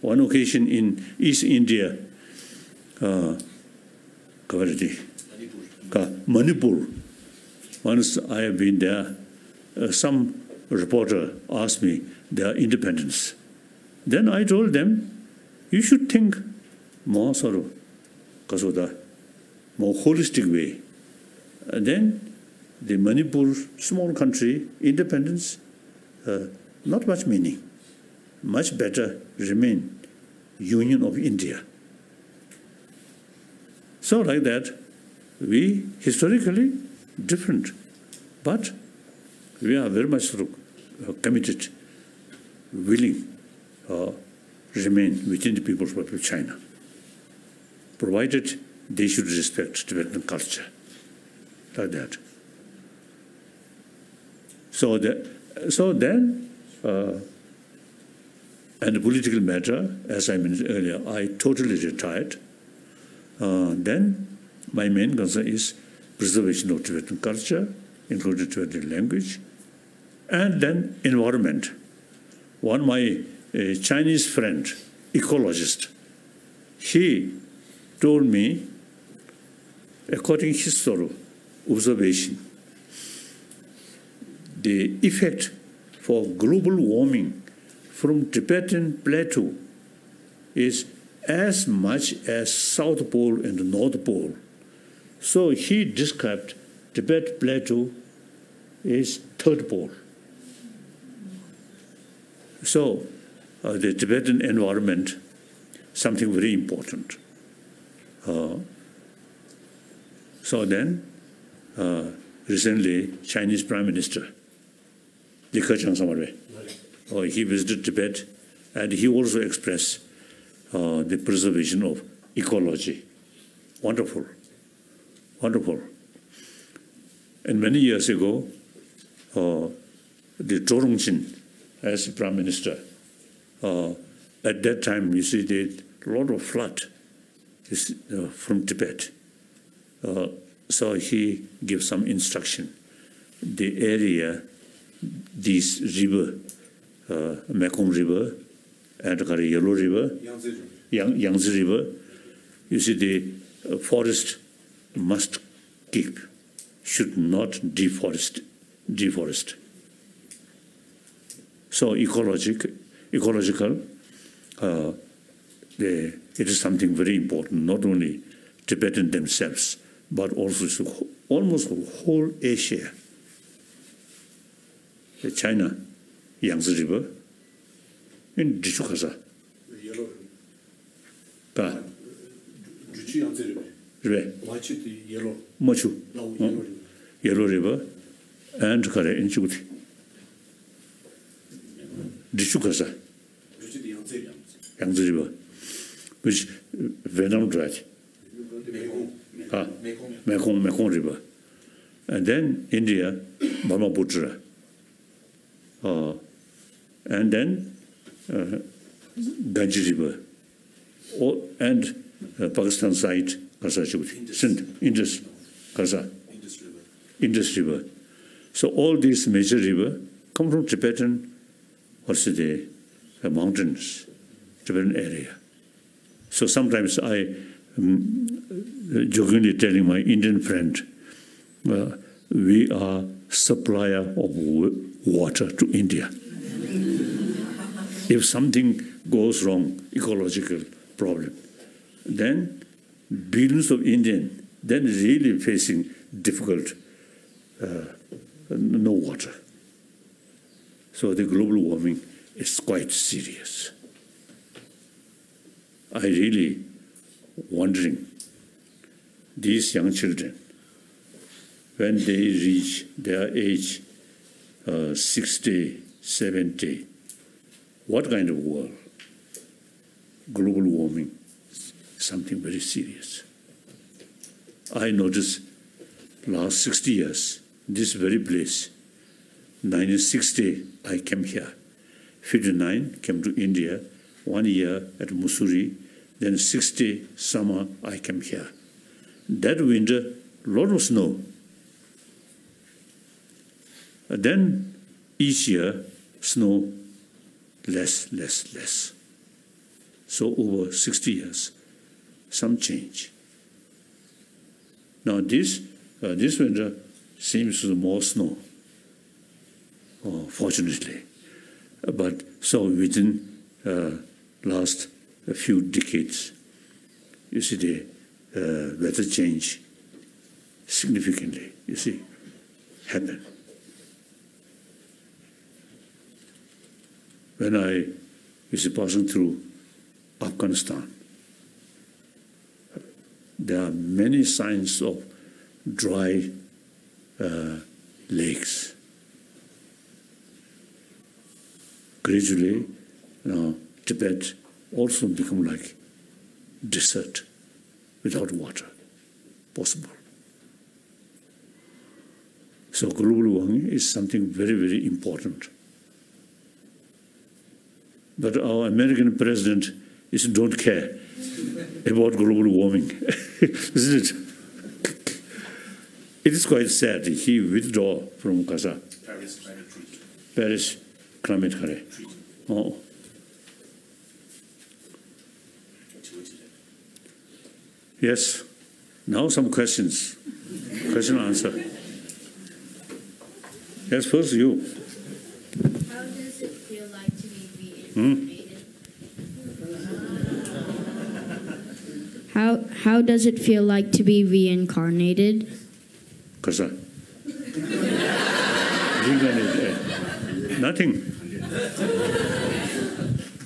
One occasion in East India, Manipur, once I have been there, some reporter asked me their independence. Then I told them, you should think more sort of, more holistic way. And then the Manipur, small country, independence, not much meaning. Much better remain Union of India. So like that, we historically different, but we are very much committed, willing, remain within the People's Republic of China, provided they should respect Tibetan culture, like that. So then, and the political matter, as I mentioned earlier, I totally retired. Then my main concern is preservation of Tibetan culture, including Tibetan language, and then environment. One my Chinese friend, ecologist, he told me, according to his sort of observation, the effect for global warming from Tibetan plateau is as much as South Pole and North Pole. So he described Tibet plateau as third pole. So the Tibetan environment, something very important. So then, recently, Chinese Prime Minister, Li Keqiang Samarwe, he visited Tibet, and he also expressed the preservation of ecology. Wonderful, wonderful. And many years ago, the Zhorongqin, as Prime Minister, at that time, you see, there a lot of flood from Tibet. So he gave some instruction. The area, this river, Mekong River, and Yellow River, Yangtze River, you see, the forest must keep, should not deforest. So ecological, it is something very important, not only Tibetan themselves, but also almost whole Asia. China, Yangtze River, in Dichukasa. Yellow River, and Kare in Chuti. Dichukasa, Yangtze River, which Vietnam dried. Mekong River. And then India, Brahmaputra. And then Ganges River. And Pakistan side, Indus River. So all these major rivers come from Tibetan, the mountains, Tibetan area. So sometimes I jokingly telling my Indian friend, we are supplier of water to India. If something goes wrong, ecological problem. Then billions of Indians then really facing difficult, no water. So the global warming is quite serious. I really wondering, these young children, when they reach their age 60, 70, what kind of world? Global warming is something very serious. I noticed last 60 years, this very place, 1960, I came here. 59, came to India, 1 year at Mussoorie, then 60 summer, I came here. That winter, lot of snow. Then each year, snow less. So over 60 years, some change. Now this winter seems more snow, fortunately. But so within last few decades, you see the weather change significantly, you see, happen. When I was passing through Afghanistan, there are many signs of dry lakes. Gradually, now Tibet also become like desert without water possible. So global warming is something very, very important. But our American president don't care about global warming, isn't it? It is quite sad. He withdrew from Gaza. Paris climate treaty. Oh. Yes. Now some questions. Question answer. Yes, first you. How does it feel like to be reincarnated? How does it feel like to be reincarnated? Gaza. Reincarnated. Nothing.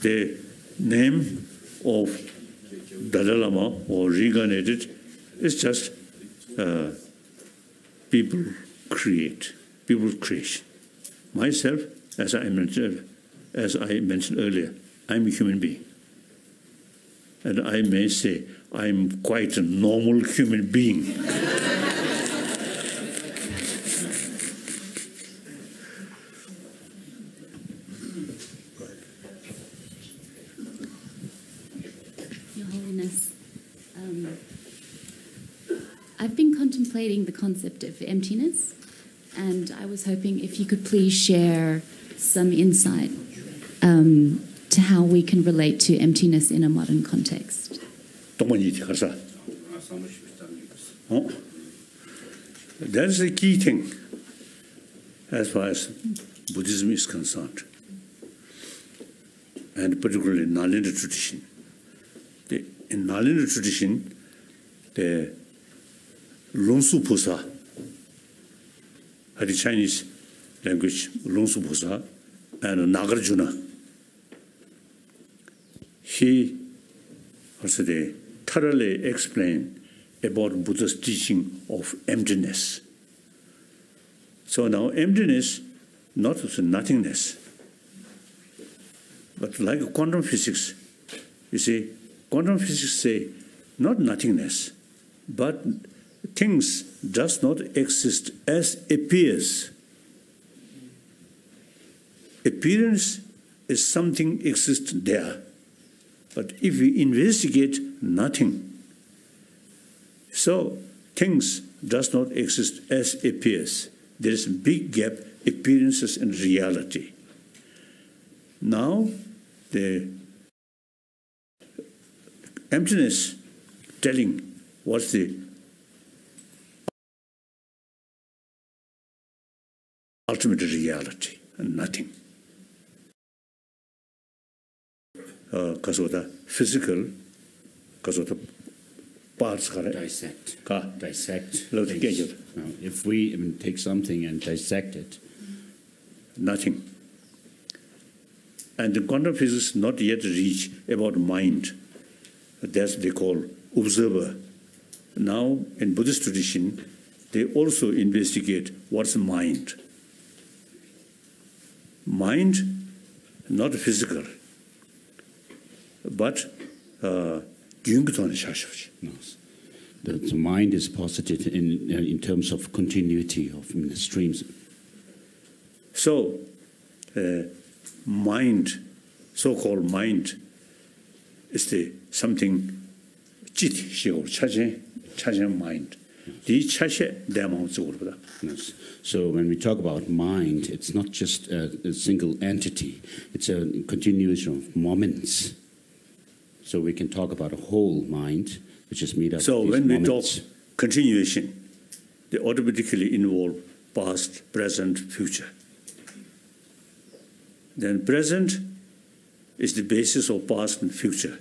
The name of Dalai Lama or reincarnated is just people's creation. Myself, as I mentioned earlier, I'm a human being. And I may say I'm quite a normal human being. Your Holiness, I've been contemplating the concept of emptiness, and I was hoping if you could please share some insight to how we can relate to emptiness in a modern context. That's the key thing as far as Buddhism is concerned, and particularly Nalanda tradition. In Nalanda tradition, the Longsu Posa, the Chinese language, Longsu Posa, and Nagarjuna, he also thoroughly explained about Buddha's teaching of emptiness. So now emptiness, not nothingness, but like quantum physics, you see, quantum physics say not nothingness, but things does not exist as appears. Appearance is something exists there. But if we investigate nothing, so things does not exist as appears. There is a big gap, appearances and reality. Now, the emptiness telling what's the ultimate reality, and nothing. because of the physical, because of the parts. Dissect. Dissect. Now, if we take something and dissect it, nothing. And the quantum physics not yet reach about mind. That's they call observer. Now, in Buddhist tradition, they also investigate what's mind. Mind, not physical, but the mind is posited in terms of continuity of streams. So, mind, so-called mind, is the something jit chajen mind. Yes. So when we talk about mind, it's not just a single entity, it's a continuation of moments. So we can talk about a whole mind, which is made up of these when moments. we talk continuation, they automatically involve past, present, future. Then present is the basis of past and future.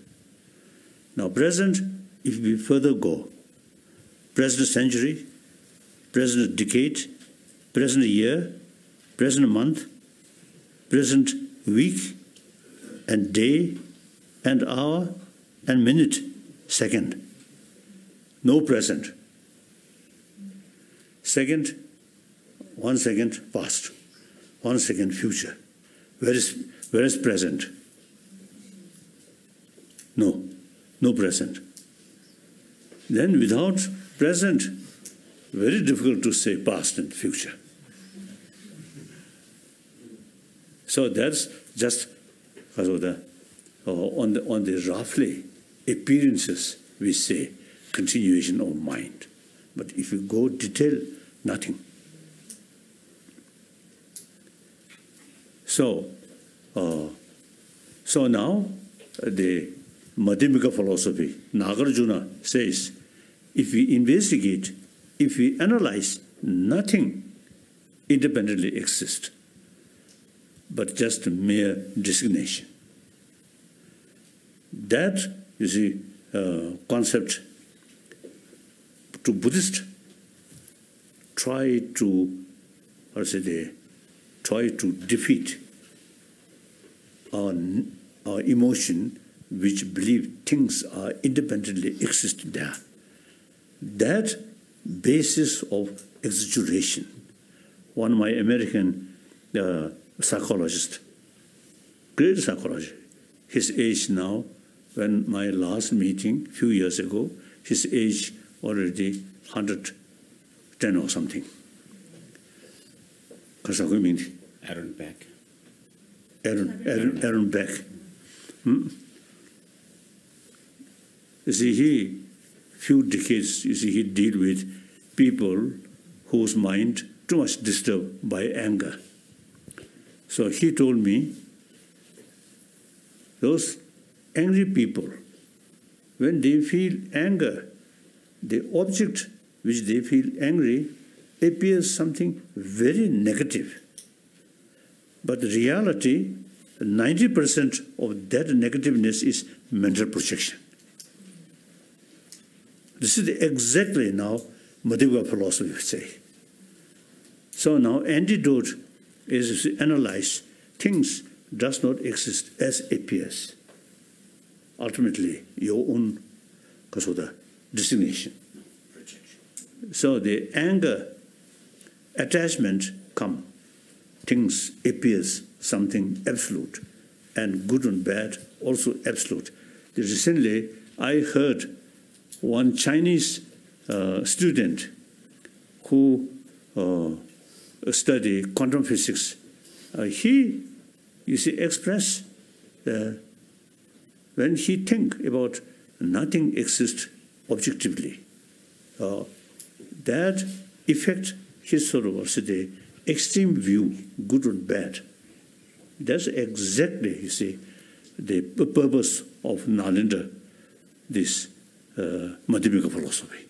Now present, if we further go, present century, present decade, present year, present month, present week, and day, and hour, and minute, second. No present. Second, 1 second past, 1 second future. Where is present? No present. Then without present, very difficult to say past and future. So that's just because of the on the roughly appearances we say continuation of mind. But if you go detail, nothing. So now the Madhyamika philosophy, Nagarjuna says, if we investigate, if we analyze, nothing independently exists, but just a mere designation. That, you see, concept to Buddhist try to defeat our emotion which believe things are independently exist there. That basis of exaggeration. One of my American psychologist, great psychologist, his age now, when my last meeting, few years ago, his age already 110 or something. Aaron Beck. Aaron Beck. You see, few decades, you see, he deal with people whose mind too much disturbed by anger. So he told me, those angry people, when they feel anger, the object which they feel angry appears something very negative. But the reality, 90% of that negativeness is mental projection. This is exactly now Madhyamika philosophy would say. So now antidote is to analyze things does not exist as appears. Ultimately, your own because of the designation. So the anger, attachment come. Things appears something absolute, and good and bad also absolute. Recently, I heard one Chinese student who studied quantum physics. He, you see, expressed when he think about nothing exists objectively, that affect his sort of the extreme view, good or bad. That's exactly, you see, the purpose of Nalendra, this Madhyamika philosophy.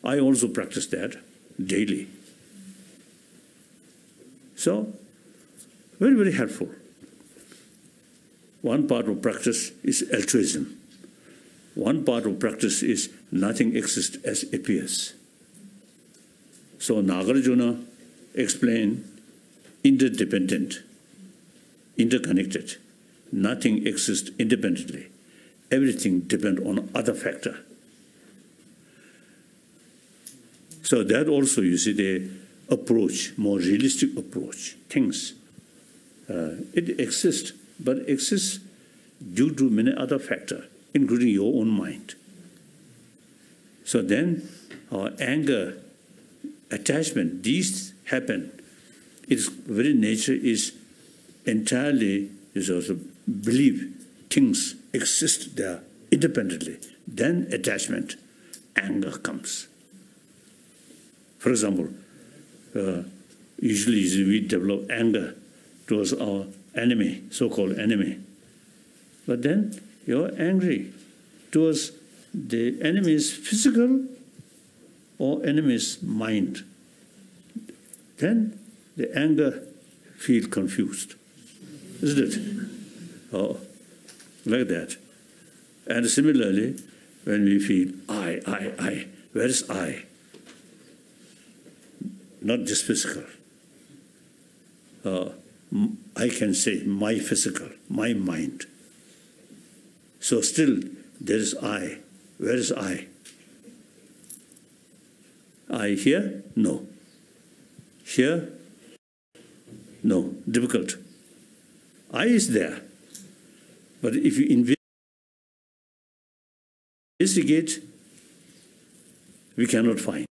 I also practice that daily. So, very, very helpful. one part of practice is altruism. One part of practice is nothing exists as appears. So Nagarjuna explained interdependent, interconnected. Nothing exists independently. Everything depends on other factor. So that also, you see, the approach, more realistic approach, things. It exists, but exists due to many other factors, including your own mind. So then our anger, attachment, these happen. Its very nature is entirely, is also believe things exist there independently. Then attachment, anger comes. For example, usually we develop anger towards our enemy, so-called enemy. But then you're angry towards the enemy's physical or enemy's mind. Then the anger feels confused, isn't it? Oh, like that. And similarly, when we feel I, where is I? Not just physical. I can say my physical, my mind. So still there is I. Where is I? I here? No. Here? No. Difficult. I is there. But if you investigate, we cannot find.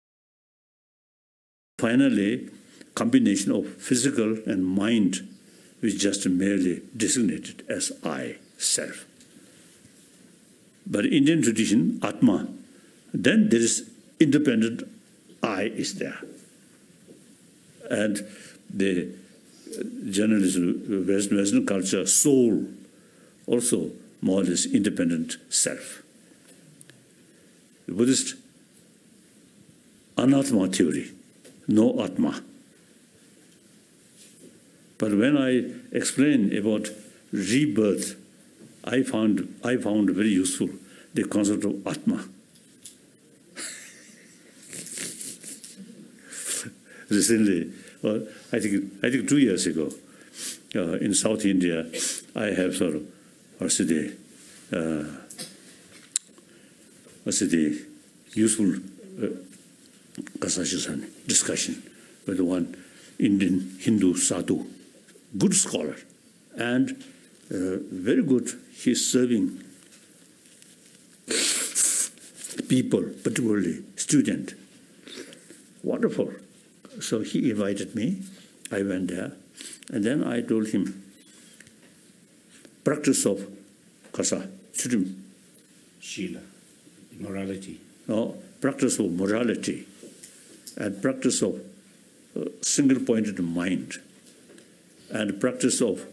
Finally, combination of physical and mind is just merely designated as I, self. But in Indian tradition, Atma, then there is independent I is there. And the journalism, Western culture, soul, also more or less independent self. The Buddhist anatma theory, no atma. But when I explain about rebirth, I found very useful the concept of atma. Recently, well, I think 2 years ago, in South India, I have sort of useful discussion with one Indian Hindu sadhu, good scholar, and very good. He's serving people, particularly students. Wonderful. So he invited me. I went there, and then I told him, practice of kasa, Shila, morality. No, practice of morality and practice of single-pointed mind and practice of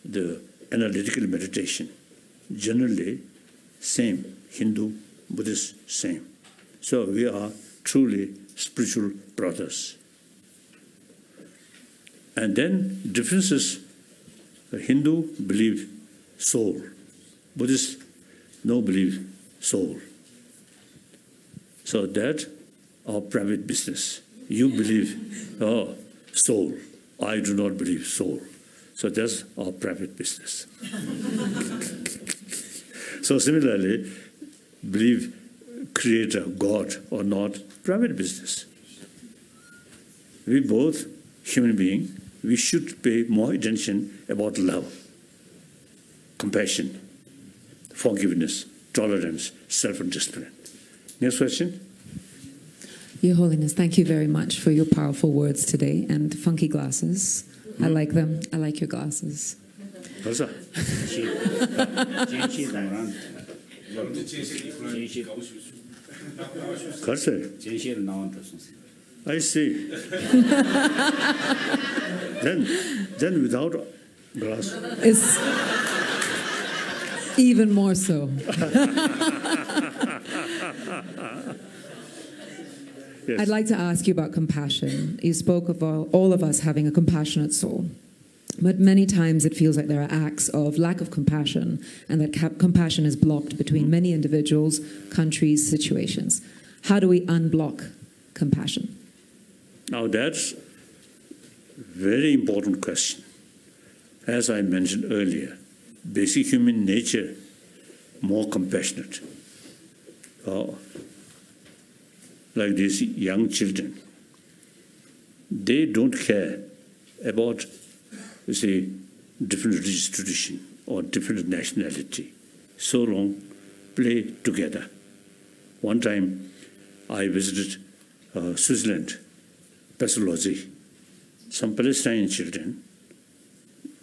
the analytical meditation. Generally, same. Hindu, Buddhist, same. So we are truly spiritual brothers. And then differences, Hindu believe soul, Buddhist no believe soul. So that our private business. You believe soul. I do not believe soul. So that's our private business. So similarly, believe creator, God or not, private business. We both human beings, we should pay more attention about love, compassion, forgiveness, tolerance, self-discipline. Next question. Your Holiness, thank you very much for your powerful words today and funky glasses. I like them. I like your glasses. I see. then without glass. It's even more so. Yes. I'd like to ask you about compassion. You spoke of all of us having a compassionate soul. But many times it feels like there are acts of lack of compassion, and that compassion is blocked between many individuals, countries, situations. How do we unblock compassion? Now that's a very important question. As I mentioned earlier, basic human nature, more compassionate. Like these young children, they don't care about, you see, different religious tradition or different nationality. So long, play together. One time, I visited Switzerland, Pestalozzi. Some Palestinian children,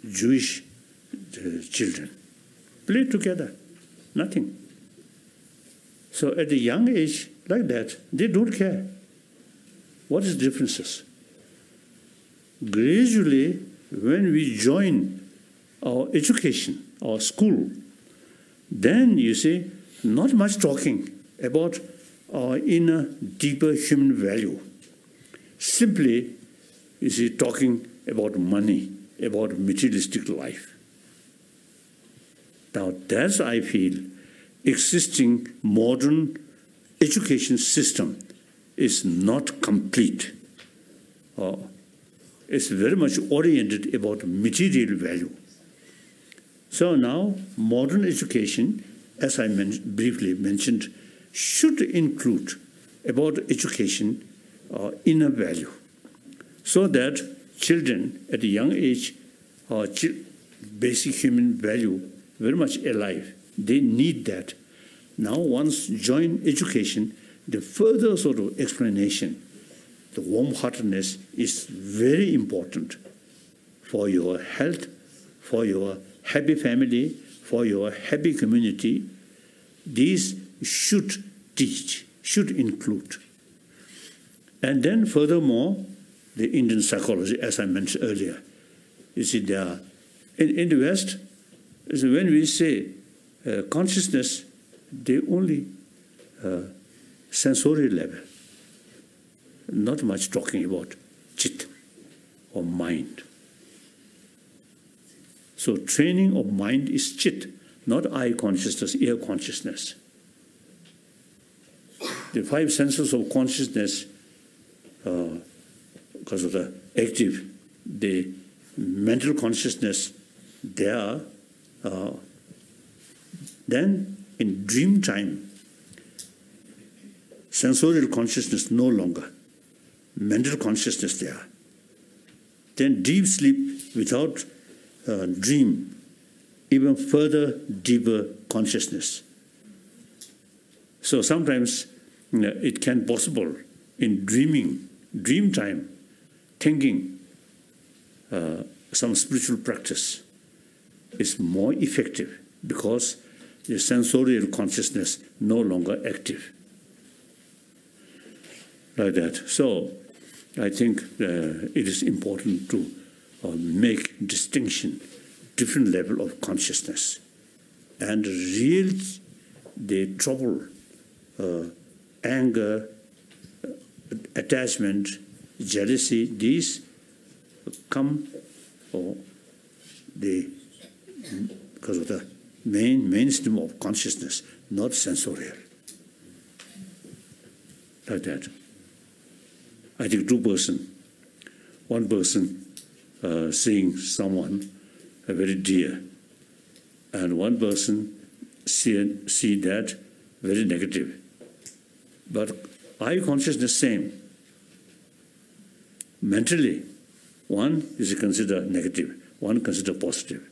Jewish children, play together, nothing. So at a young age, like that, they don't care. What is the differences? Gradually, when we join our education, our school, then you see, not much talking about our inner, deeper human value. Simply, you see, talking about money, about materialistic life. Now, that's, I feel, existing modern education system is not complete. It's very much oriented about material value. So now, modern education, as I briefly mentioned, should include about education inner value, so that children at a young age are basic human value very much alive. They need that. Now, once join education, the further sort of explanation, the warm-heartedness is very important for your health, for your happy family, for your happy community. These should teach, should include. And then furthermore, the Indian psychology, as I mentioned earlier. You see, there are, in the West, when we say consciousness, they only sensorial level. Not much talking about chit or mind. So training of mind is chit, not eye consciousness, ear consciousness. The five senses of consciousness, because of the active, the mental consciousness, they are. Then in dream time, sensorial consciousness no longer, mental consciousness there. Then deep sleep without dream, even further deeper consciousness. So sometimes it can be possible in dreaming, dream time, thinking some spiritual practice is more effective because the sensorial consciousness no longer active. Like that. So I think it is important to make distinction, different level of consciousness. And real, the trouble, anger, attachment, jealousy, these come because of the mainstream of consciousness, not sensorial. Like that. I think two persons, one person seeing someone very dear, and one person see that very negative. But eye consciousness same. Mentally, one is considered negative, one considered positive.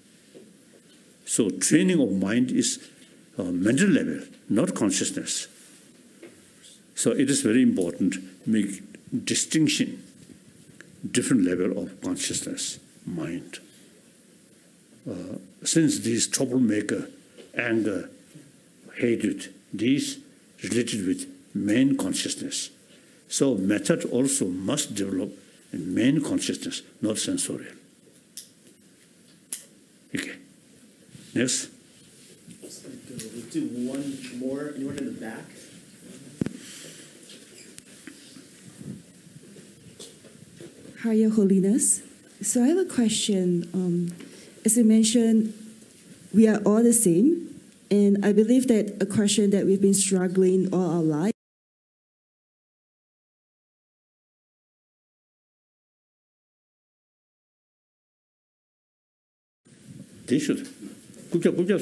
So training of mind is mental level, not consciousness. So it is very important to make distinction, different level of consciousness, mind. Since these troublemaker, anger, hatred, these related with main consciousness. So method also must develop in main consciousness, not sensorial. Okay. Next. We'll do one more. Anyone in the back? Hi, Your Holiness. So I have a question. As you mentioned, we are all the same, and I believe that a question that we've been struggling all our life. They should. Good job,